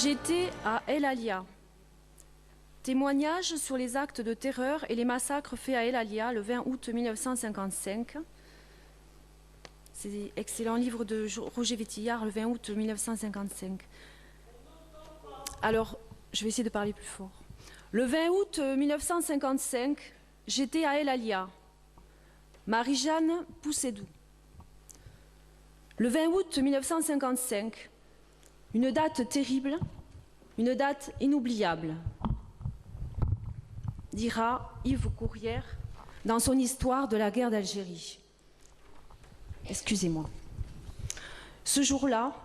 J'étais à El Alia. Témoignage sur les actes de terreur et les massacres faits à El Alia le 20 août 1955. C'est excellent livre de Roger Vétillard, le 20 août 1955. Alors, je vais essayer de parler plus fort. Le 20 août 1955, j'étais à El Alia. Marie-Jeanne Poussédou. Le 20 août 1955, une date terrible, une date inoubliable, dira Yves Courrière dans son histoire de la guerre d'Algérie. Excusez-moi. Ce jour-là,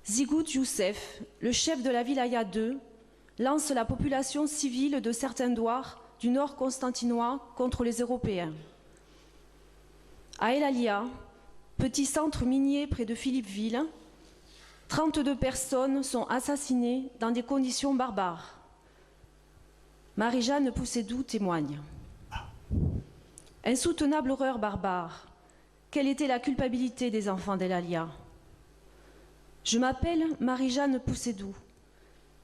Zigout Youssef, le chef de la wilaya 2, lance la population civile de certains douars du nord constantinois contre les Européens. À El Alia, petit centre minier près de Philippeville, 32 personnes sont assassinées dans des conditions barbares. Marie-Jeanne Poussédou témoigne. Insoutenable horreur barbare. Quelle était la culpabilité des enfants d'El Alia? Je m'appelle Marie-Jeanne Poussédou.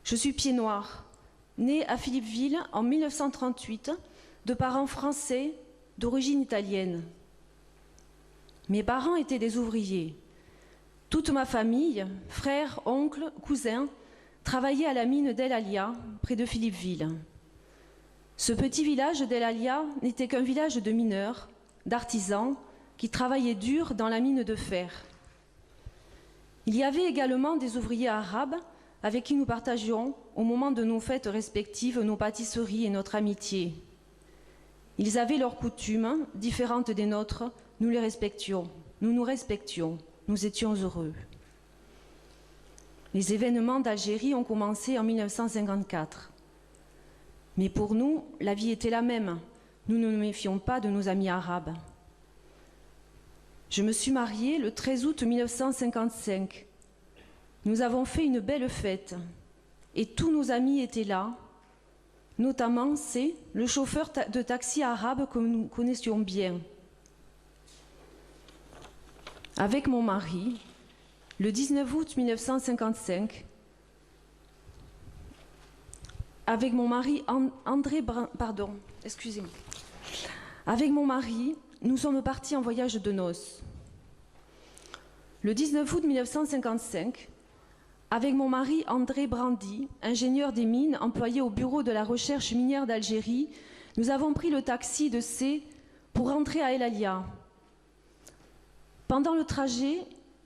Je suis pied noir, née à Philippeville en 1938, de parents français d'origine italienne. Mes parents étaient des ouvriers. Toute ma famille, frères, oncles, cousins, travaillaient à la mine d'El Alia, près de Philippeville. Ce petit village d'El Alia n'était qu'un village de mineurs, d'artisans, qui travaillaient dur dans la mine de fer. Il y avait également des ouvriers arabes avec qui nous partagions, au moment de nos fêtes respectives, nos pâtisseries et notre amitié. Ils avaient leurs coutumes, différentes des nôtres, nous les respections, nous nous respections, nous étions heureux. Les événements d'Algérie ont commencé en 1954. Mais pour nous, la vie était la même. Nous ne nous méfions pas de nos amis arabes. Je me suis mariée le 13 août 1955. Nous avons fait une belle fête et tous nos amis étaient là, notamment C, le chauffeur de taxi arabe que nous connaissions bien. Avec mon mari, le 19 août 1955, avec mon mari Avec mon mari, nous sommes partis en voyage de noces. Le 19 août 1955, avec mon mari André Brandy, ingénieur des mines employé au bureau de la recherche minière d'Algérie, nous avons pris le taxi de C pour rentrer à El Alia. Pendant le trajet,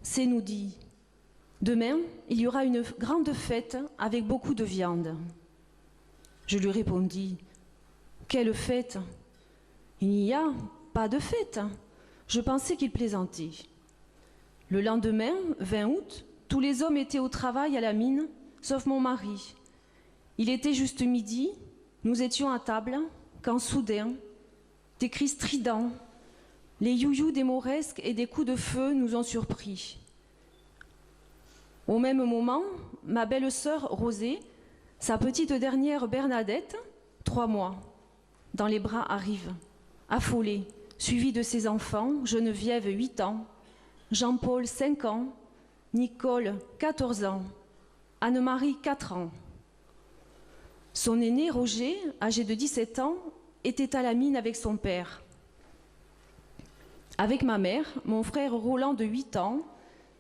C nous dit « Demain, il y aura une grande fête avec beaucoup de viande. » Je lui répondis « Quelle fête? Il n'y a pas de fête. » Je pensais qu'il plaisantait. Le lendemain, 20 août, tous les hommes étaient au travail à la mine, sauf mon mari. Il était juste midi, nous étions à table, quand soudain, des cris stridents, les you-you des mauresques et des coups de feu nous ont surpris. Au même moment, ma belle-sœur Rosée, sa petite dernière Bernadette, 3 mois, dans les bras arrive, affolée, suivie de ses enfants, Geneviève, 8 ans, Jean-Paul, 5 ans, Nicole, 14 ans, Anne-Marie, 4 ans. Son aîné, Roger, âgé de 17 ans, était à la mine avec son père. Avec ma mère, mon frère Roland de 8 ans,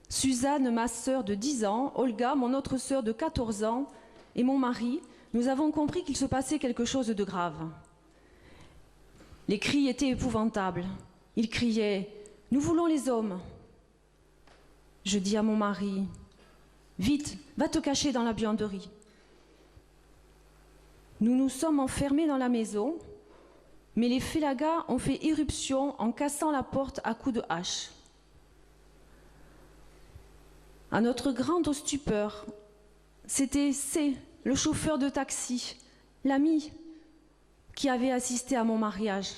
Suzanne, ma sœur de 10 ans, Olga, mon autre sœur de 14 ans, et mon mari, nous avons compris qu'il se passait quelque chose de grave. Les cris étaient épouvantables. Ils criaient « Nous voulons les hommes !» Je dis à mon mari « Vite, va te cacher dans la buanderie !» Nous nous sommes enfermés dans la maison, mais les félagas ont fait irruption en cassant la porte à coups de hache. À notre grande stupeur, c'était C, le chauffeur de taxi, l'ami, qui avait assisté à mon mariage.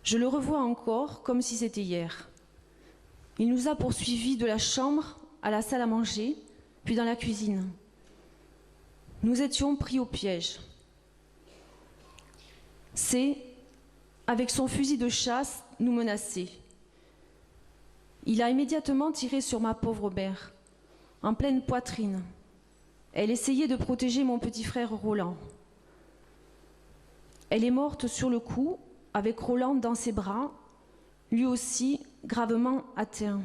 Je le revois encore comme si c'était hier. Il nous a poursuivis de la chambre à la salle à manger, puis dans la cuisine. Nous étions pris au piège. C, avec son fusil de chasse, nous menaçait. Il a immédiatement tiré sur ma pauvre mère. en pleine poitrine. Elle essayait de protéger mon petit frère Roland. Elle est morte sur le coup, avec Roland dans ses bras, lui aussi gravement atteint.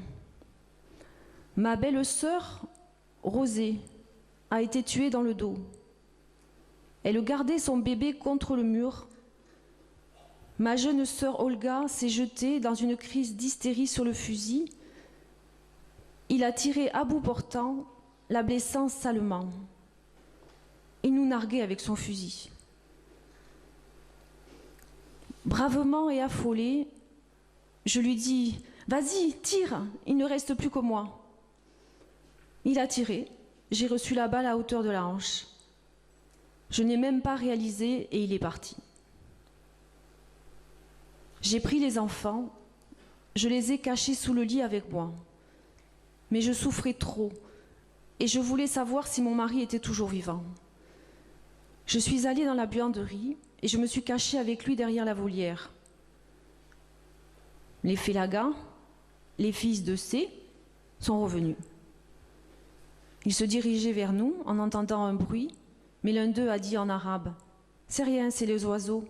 Ma belle-sœur, Rosée, a été tuée dans le dos. Elle gardait son bébé contre le mur. Ma jeune sœur Olga s'est jetée dans une crise d'hystérie sur le fusil. Il a tiré à bout portant, la blessant salement. Il nous narguait avec son fusil. Bravement et affolée, je lui dis « Vas-y, tire, il ne reste plus que moi ». Il a tiré, j'ai reçu la balle à hauteur de la hanche. Je n'ai même pas réalisé et il est parti. J'ai pris les enfants, je les ai cachés sous le lit avec moi. Mais je souffrais trop et je voulais savoir si mon mari était toujours vivant. Je suis allée dans la buanderie et je me suis cachée avec lui derrière la volière. Les Félagas, les fils de C, sont revenus. Ils se dirigeaient vers nous en entendant un bruit, mais l'un d'eux a dit en arabe « C'est rien, c'est les oiseaux ».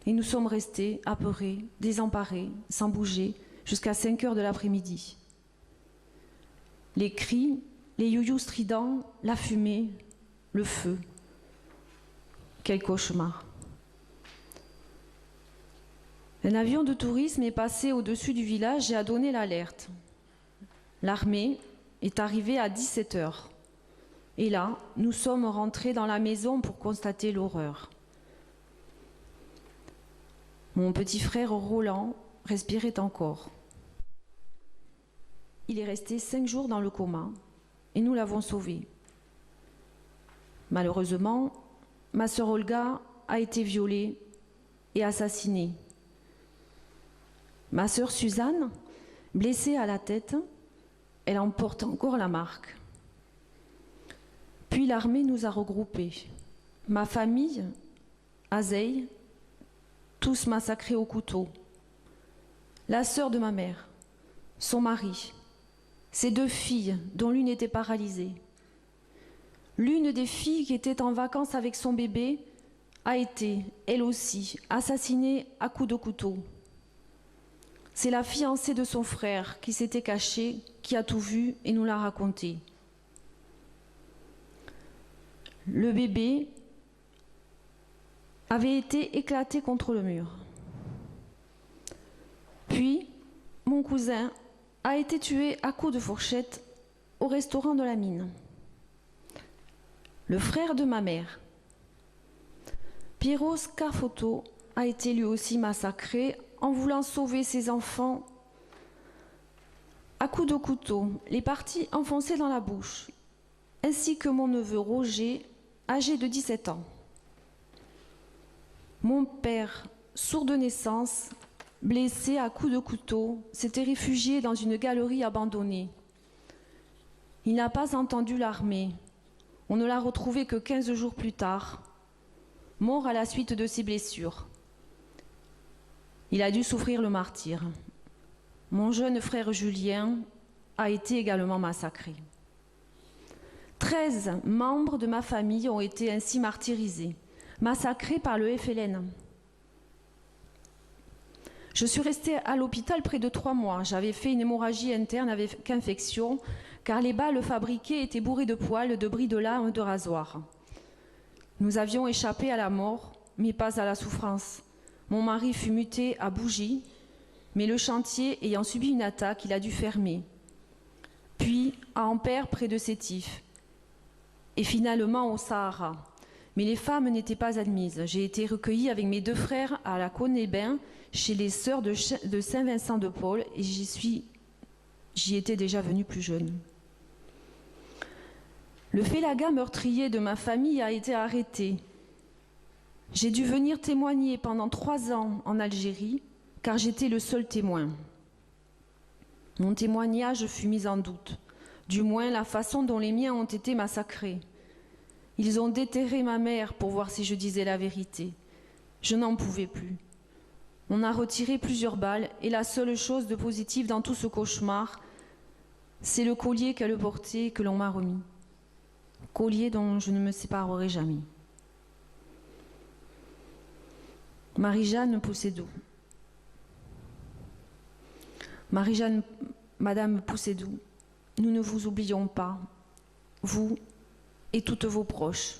Et nous sommes restés apeurés, désemparés, sans bouger, jusqu'à 5 heures de l'après-midi. Les cris, les youyous stridents, la fumée, le feu. Quel cauchemar. Un avion de tourisme est passé au-dessus du village et a donné l'alerte. L'armée est arrivée à 17 heures. Et là, nous sommes rentrés dans la maison pour constater l'horreur. Mon petit frère Roland respirait encore. Il est resté 5 jours dans le coma et nous l'avons sauvé. Malheureusement, ma sœur Olga a été violée et assassinée. Ma sœur Suzanne, blessée à la tête, elle en porte encore la marque. Puis l'armée nous a regroupés. Ma famille, Azeï, tous massacrés au couteau. La sœur de ma mère, son mari, ses 2 filles, dont l'une était paralysée. L'une des filles qui était en vacances avec son bébé a été, elle aussi, assassinée à coups de couteau. C'est la fiancée de son frère qui s'était cachée, qui a tout vu et nous l'a raconté. Le bébé avait été éclaté contre le mur. Puis, mon cousin a été tué à coups de fourchette au restaurant de la mine. Le frère de ma mère, Piero Scarfoto, a été lui aussi massacré en voulant sauver ses enfants à coups de couteau, les parties enfoncées dans la bouche, ainsi que mon neveu Roger, âgé de 17 ans. Mon père, sourd de naissance, blessé à coups de couteau, s'était réfugié dans une galerie abandonnée. Il n'a pas entendu l'armée. On ne l'a retrouvé que 15 jours plus tard, mort à la suite de ses blessures. Il a dû souffrir le martyre. Mon jeune frère Julien a été également massacré. 13 membres de ma famille ont été ainsi martyrisés, massacrés par le FLN. Je suis restée à l'hôpital près de 3 mois. J'avais fait une hémorragie interne avec infection, car les balles fabriquées étaient bourrées de poils, de bris de lames, de rasoirs. Nous avions échappé à la mort, mais pas à la souffrance. Mon mari fut muté à Bougie, mais le chantier ayant subi une attaque, il a dû fermer. Puis à Ampère, près de Sétif. Et finalement au Sahara. Mais les femmes n'étaient pas admises. J'ai été recueillie avec mes 2 frères à la Cône-les-Bains, chez les sœurs de Saint-Vincent-de-Paul, et j'y étais déjà venue plus jeune. Le Félaga meurtrier de ma famille a été arrêté. J'ai dû venir témoigner pendant 3 ans en Algérie, car j'étais le seul témoin. Mon témoignage fut mis en doute, du moins la façon dont les miens ont été massacrés. Ils ont déterré ma mère pour voir si je disais la vérité. Je n'en pouvais plus. On a retiré plusieurs balles et la seule chose de positive dans tout ce cauchemar, C'est le collier qu'elle portait que l'on m'a remis. Collier dont je ne me séparerai jamais. Marie-Jeanne Poussédou. Marie-Jeanne, Madame Poussédou, nous ne vous oublions pas, vous et toutes vos proches.